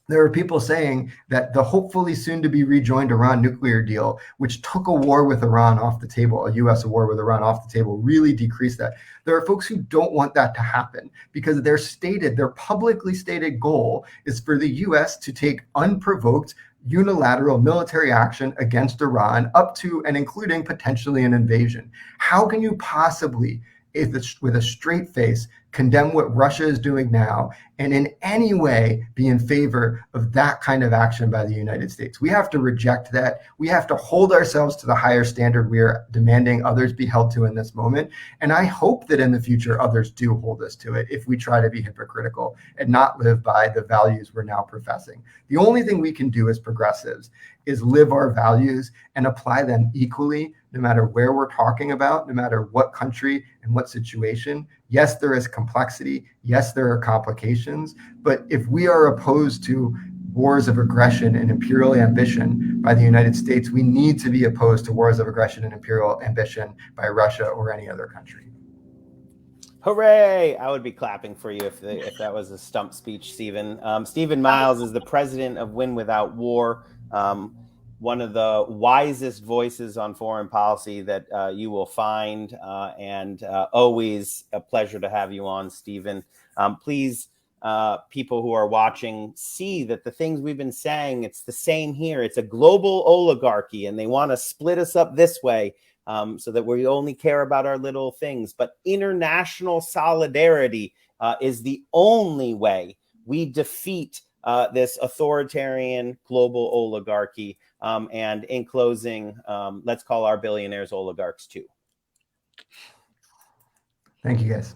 there are people saying that the hopefully soon to be rejoined Iran nuclear deal, which took a war with Iran off the table, a US war with Iran off the table, really decreased that. There are folks who don't want that to happen because their publicly stated goal is for the US to take unprovoked unilateral military action against Iran up to and including potentially an invasion. How can you possibly, with a straight face, condemn what Russia is doing now and in any way be in favor of that kind of action by the United States? We have to reject that. We have to hold ourselves to the higher standard we are demanding others be held to in this moment. And I hope that in the future others do hold us to it if we try to be hypocritical and not live by the values we're now professing. The only thing we can do as progressives is live our values and apply them equally, no matter where we're talking about, no matter what country and what situation. Yes, there is complexity. Yes, there are complications. But if we are opposed to wars of aggression and imperial ambition by the United States, we need to be opposed to wars of aggression and imperial ambition by Russia or any other country. Hooray! I would be clapping for you if that was a stump speech, Stephen. Stephen Miles is the president of Win Without War, one of the wisest voices on foreign policy that you will find, and always a pleasure to have you on, Stephen. Please, people who are watching, see that the things we've been saying, it's the same here. It's a global oligarchy, and they want to split us up this way. So that we only care about our little things. But international solidarity is the only way we defeat this authoritarian global oligarchy. And in closing, let's call our billionaires oligarchs too. Thank you, guys.